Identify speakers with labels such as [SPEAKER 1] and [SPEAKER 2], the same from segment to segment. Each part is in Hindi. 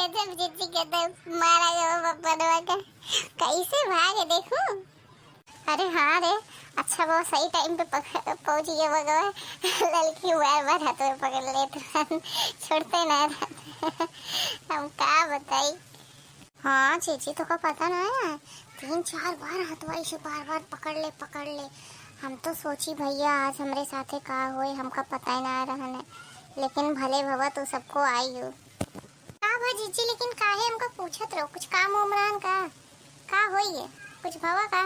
[SPEAKER 1] गजब जीजी गजब मारा गया बपनवा का। कैसे भागे देखो। अरे हाँ रे, अच्छा वो सही टाइम पे पहुंच गए भगवान। लड़की बार बार हाथों में पकड़ लेते छोड़ते ना रहते। हम क्या बताई। हाँ चीची तो को पता ना है, 3-4 बार हथवाई से बार बार पकड़ ले। हम तो सोची भैया आज हमारे साथे का होए हमका पता ही ना रहने, लेकिन भले भवा तो सबको आई हो। का भा जीजी, लेकिन काहे हमका पूछत रहो, कुछ काम उमरान का होई है, कुछ भवा का?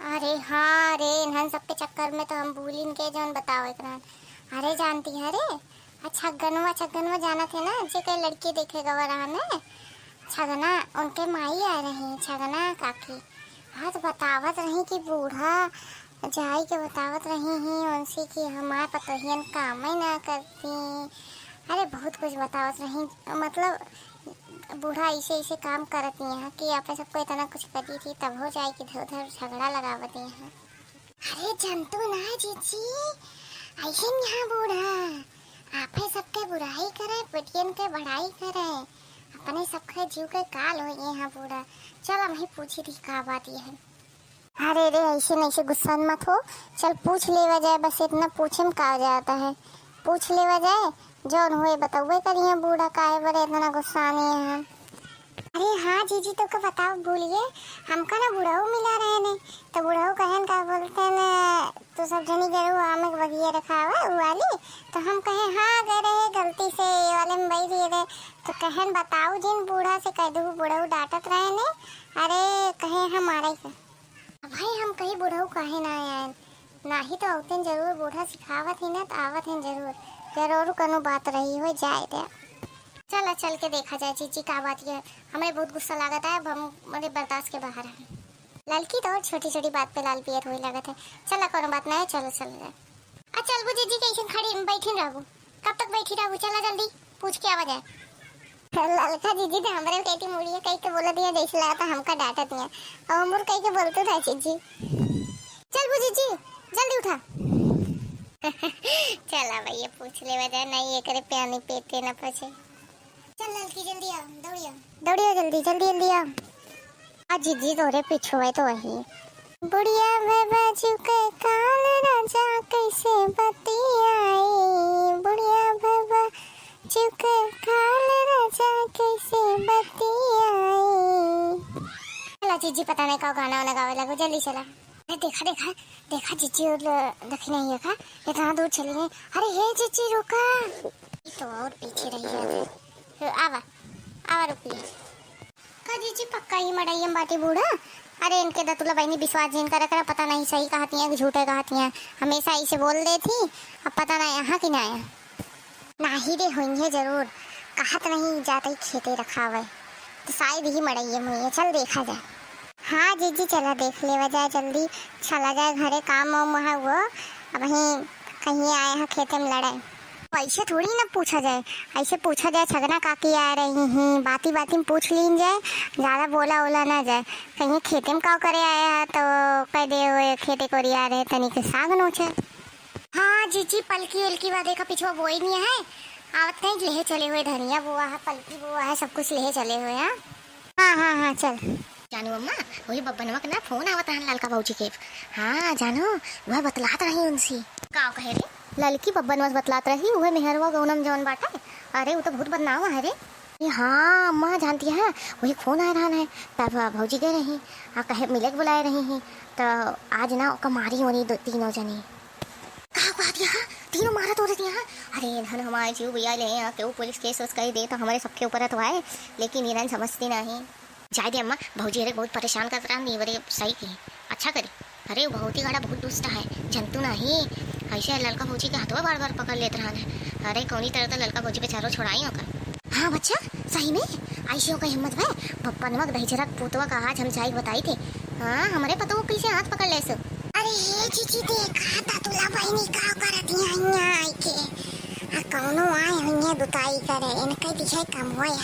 [SPEAKER 1] अरे हाँ रे, इन्हन सबके चक्कर में तो हम भूलिन के जौन बताओ एकरान। अरे जानती है रे, छगनवा जाना थे ना जे कई लड़की देखे गवा रहने छगना, उनके माई आ रही छगना काकी। हाँ तो बतावत रही कि बूढ़ा जाई के बतावत रही ही उनसे कि हमारे पतोहियन काम ही ना करती। अरे बहुत कुछ बतावत रही, मतलब बूढ़ा ऐसे काम करती है कि आप सबको इतना कुछ करती थी तब हो जाए कि उधर झगड़ा लगावती है। अरे जंतु ना जीजी, ऐसे यहाँ बूढ़ा आप सबके बुराई करे, पिटियन के बढ़ाई करे, अपने सबके जीव के काल हो यहाँ बूढ़ा। चल हम ही पूछी थी का बात ये है। अरे रे ऐसे नहीं से गुस्सा मत हो, चल पूछ लेवा जाए, बस इतना पूछे में का जाता है, पूछ लेवा जाए जौन हुए बताओ करिए बूढ़ा काहे बड़े इतना गुस्सा नहीं है। अरे हाँ जीजी तो का बताओ भूलिए, हमका ना बुढ़ाऊ मिला रहे ने तो बुढ़ाऊ कहन का बोलते हैं तो सब जनी गए आम के बगिया रखा हुआ वाली, तो हम कहे हाँ गए रहे गलती से वाले में बैठ दिए रहे, तो कहन बताओ जिन बूढ़ा से कह दू बुढ़ाऊ डांटत रहे ने। अरे कहे हमारा ही भाई हम कहीं बुढ़ाऊ कहे ना आए ना ही तो औतन जरूर बूढ़ा सिखावत ही ना तो आवत हैं जरूर कनो बात रही हो जाए रे। चल के देखा जाए जीजी का बात ये है, हमें बहुत गुस्सा लागत है, अब हम मेरे बर्दाश्त के बाहर है। लड़की तो छोटी बात पे लाल पियर हुई लागत है। चला कोनो बात नहीं, चलो चल वो जीजी कैसे खड़ी बैठी रहू, कब तक बैठी रहू, चला जल्दी पूछ के आवा जाए। ललका जीजी तो हमारे बेटी मुड़िया कहीं के बोला दिया जैसे लगा था हमका डांटा दिया और उमर कहीं के बोलते था जीजी। चल वो जीजी जल्दी उठा। चला भैया पूछ ले वजह नहीं ये करे प्यानी पेटे ना पछे। चल ललकी जल्दी आ, दौड़िया जल्दी आ। आज जीजी तोरे पीछे है तो वही बुढ़िया बाजू के काल राजा कैसे बतियाई, बुढ़िया बाजू के काल राजा कैसे बतियाई। चला जीजी पता नहीं का गाना वाना गावे लगो, जल्दी चला। देखा जीजी और दखी नहीं है का इतना दूर चली गई। अरे हे जीजी रुका, तो और पीछे रही है, आवा रुकिए का जीजी पक्का ही मड़ाई बाटी बूढ़ा। अरे इनके दतुला बहनी विश्वास जिन करा पता नहीं सही कहती हैं कि झूठे कहती हैं, हमेशा ऐसे बोल दे थी, अब पता नहीं यहाँ कि ना ही रे होंगे जरूर, कहत नहीं जाते ही खेते रखा हुआ तो शायद ही मड़ाई हुई है। चल देखा जाए। हाँ जीजी चला देख ले जाए, जल्दी चला जाए घरे, काम वाम हुआ अब वहीं कहीं आए हैं खेते में लड़ाई। ऐसे थोड़ी ना पूछा जाए, ऐसे पूछा जाए छगना काकी आ रही हैं, बाती में पूछ लीन जाए, ज़्यादा बोला ना जाए। कहीं खेते में का करे आया है तो कह दे हुए खेते को रिया रहे तनी के साग नोचे। हाँ जीजी पलकी उलकी वादे का पिछवा बोई नहीं है, आवत नहीं ले चले हुए, धनिया बुआ है पलकी बुआ है सब कुछ ले चले हुए हैं। हाँ चल
[SPEAKER 2] जानू अम्मा वही बब्बनवा का ना फोन आवत है ललका बाबूजी के। हाँ जानू वह बतलात रही उनसे का कहे रे, ललकी बब्बनवा बतलात रही वह मेहरवा गौनम जौन बाटा। अरे वो तो बहुत बदनाम है रे। हाँ अम्मा जानती है वही फोन आ रहा है, तब भौजी गए रही कहे मिले के बुलाए रही हैं, तो आज ना कमारी होनी तीनों जनी का बात यहाँ तीनों मारत हो रही हैं। अरे धन हमारे जीव भैया ले क्यों पुलिस केस कह दे तो हमारे सबके ऊपर तो आए, लेकिन इन्हें समझती नहीं। जाए दे अम्मा, भौजी अरे बहुत परेशान कर रहा नहीं, बड़े सही की अच्छा करे। अरे वो बहुत ही गाड़ा बहुत दुष्ट है, जंतु नहीं ऐसे ललका भौजी के हाथों बार बार पकड़ लेते रहा। अरे कौनी तरह तो ललका भौजी बेचारो छोड़ाई होकर। हाँ बच्चा सही में ऐसे हो का हिम्मत है, पप्पनवा दहीचरक पुतवा का आज हम जाई बताई थे। हाँ हमारे पतो कैसे हाथ पकड़ ले सो।
[SPEAKER 1] अरे हे जीजी देखा तुला बहनी का करती है आई के कौनो आए हुई दुताई करे इनके दिखाई कम हुआ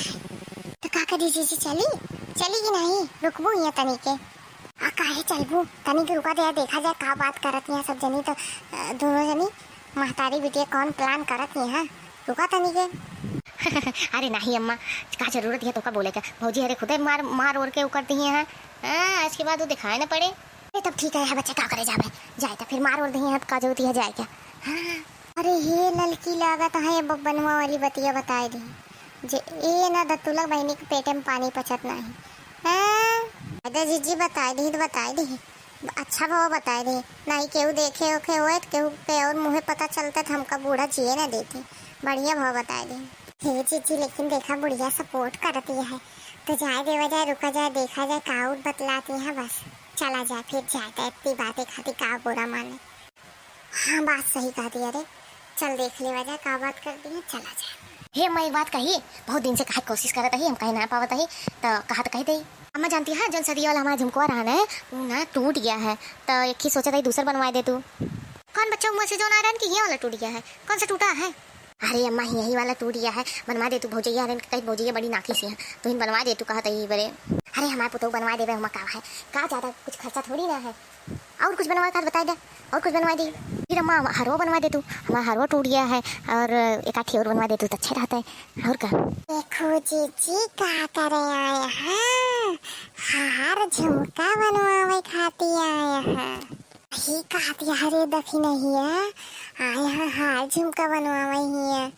[SPEAKER 1] तो का करी जीजी चली कि नहीं रुकबू यहाँ तनी के काहे चलबू तनी के रुका दे देखा जाए का बात करत यहाँ सब जनी तो दोनों जनी महतारी बिटिया कौन प्लान करत यहाँ रुका तनी के।
[SPEAKER 2] अरे नहीं अम्मा, का जरूरत है तो का बोले का भौजी, अरे खुदे मार मार ओर के कर दिए हैं। हाँ, इसके बाद वो दिखाए ना पड़े। अरे तब ठीक है बच्चा, क्या करे जाए जाए तो फिर मार ओर दिए हैं, का जरूरत है जाए क्या। हाँ
[SPEAKER 1] अरे ये लड़की लागत है ये बब्बनवा वाली बतिया बताए दी जे ये ना दत्तुलक बहनी के पेटे में पानी पचत नहीं। हाँ अरे जीजी बताए दी तो बताए दी, अच्छा भाव बताए दी, नहीं केहू देखे ओखे हुए तो केहू के और मुँहे पता चलता था हमका बूढ़ा जिए ना देती, बढ़िया भाव बताए दी। हे जीजी लेकिन देखा बुढ़िया सपोर्ट करती है तो जाए देवा जाए, रुका जाए, देखा जाए, काउट बतलाती है, बस चला जाए फिर जाए, इतनी बातें खाती का बुरा माने। हाँ बात सही कहा दी, अरे चल देख ले वजह का बात कर दी है, चला जाए।
[SPEAKER 2] हे मैं एक बात कही, बहुत दिन से कहे कोशिश करत ही, हम कहीं ना पावत ही, तो कहा तो कही दे। अम्मा जानती है जन सदी वाला हमारा झुमको रहना है वो ना टूट गया है, तो एक ही सोचा था दूसरा बनवा दे तू। कौन बच्चा मुँह से जो ना रहा कि ये वाला टूट गया है, कौन सा टूटा है। अरे अम्मा यही वाला टूट गया है, बनवा दे तू भौजैया, कहीं भौजैया बड़ी नाकी सी है तो इन बनवा दे तू, कहा यही बड़े। अरे हमारे पुतौ बनवा देवे, हम का है का ज़्यादा कुछ खर्चा थोड़ी ना है, और कुछ बनवा कर बता दे, और कुछ बनवा दी। फिर अम्मा हरवा बनवा दे तू, हमारा हरवा टूट गया है, और एक आठी और बनवा दे तू तो अच्छा रहता है। और क्या
[SPEAKER 1] देखो जीजी क्या करे आए हैं, हार झुमका बनवावे खाती आए हैं, ही कहती हरे दखी नहीं है, आए हैं हार झुमका बनवावे ही है,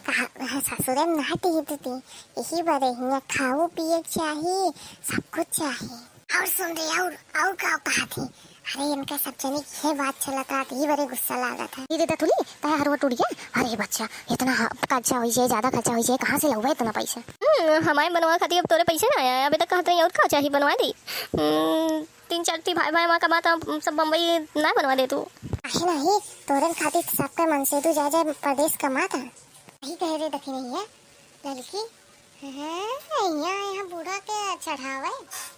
[SPEAKER 1] कहा ससुरे में नहती ही थी, यही बड़े ही खाओ पिए चाहिए, सब कुछ चाहिए। और सुन रही और क्या कहा थी, अरे इनका सब जने ये बात चलता था, ही बड़े गुस्सा लगा था।
[SPEAKER 2] ये देता तुली ताया हरवा टूट गया। अरे बच्चा इतना खर्चा हो जाए, ज्यादा खर्चा हो जाए, कहाँ से लगा इतना पैसा। हमारे बनवा खाती अब तोरे पैसे ना आया, अभी तक कहते हैं और क्या चाहिए बनवा दी। 3-4 भाई भाई वहाँ कमाता सब बम्बई ना बनवा दे तू।
[SPEAKER 1] नहीं तोरे खाती सबका मन से तू जा जाए प्रदेश कमाता, यही कह रहे दखी नहीं है लड़की। यहाँ बूढ़ा के चढ़ावे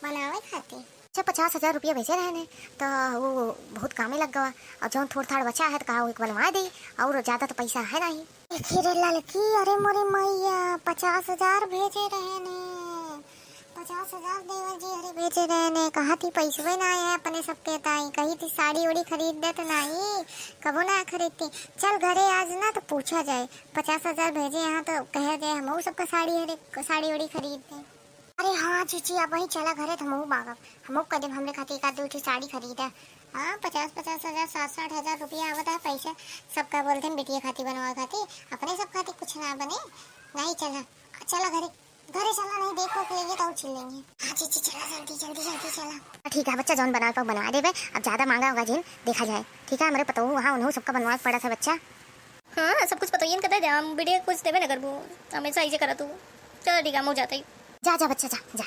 [SPEAKER 1] बनावे खाती।
[SPEAKER 2] अच्छा 50,000 रुपया भेजे रहने तो वो बहुत कामे लग गया, और जो थोड़ा थोड़ा बचा है तो कहा वो बनवा दी, और ज्यादा तो पैसा है नहीं।
[SPEAKER 1] रे लड़की, अरे मोरी मैया 50,000 भेजे रहे ने, 50,000 देवर जी अरे भेजे रहे ने, कहा थी पैसे ना आए अपने सबके ताई, कही थी साड़ी उड़ी खरीद दे तो नहीं, कबो ना खरीदती। चल घरे आज ना तो पूछा जाए, 50,000 भेजे यहाँ तो कह दे हम सबका साड़ी उड़ी खरीद दे। अरे हाँ जीजी अब वही चला घरे तो हम बागब हम कदम हमने खाती एक आध साड़ी खरीदा। हाँ 50,000 60,000 रुपया आवता है पैसा, सबका बोलते हैं बेटिया खाती बनवा खाती, अपने सब खाती कुछ ना बने नहीं। चला घरे चला, नहीं देखो लेंगे तो चिल लेंगे। हाँ जीजी चला जल्दी चला।
[SPEAKER 2] ठीक है बच्चा जौन बना पाओ बनवा देवे, अब ज्यादा महंगा होगा जिन देखा जाए। ठीक है हमारे पता वहाँ उन्होंने सबका बनवा पड़ा था बच्चा। हाँ सब कुछ पता ही कहते हम बेटिया कुछ देवे ना करबू, हमेशा ऐसे करा तू। चलो ठीक है मुझे जाता ही, जा बच्चा जा।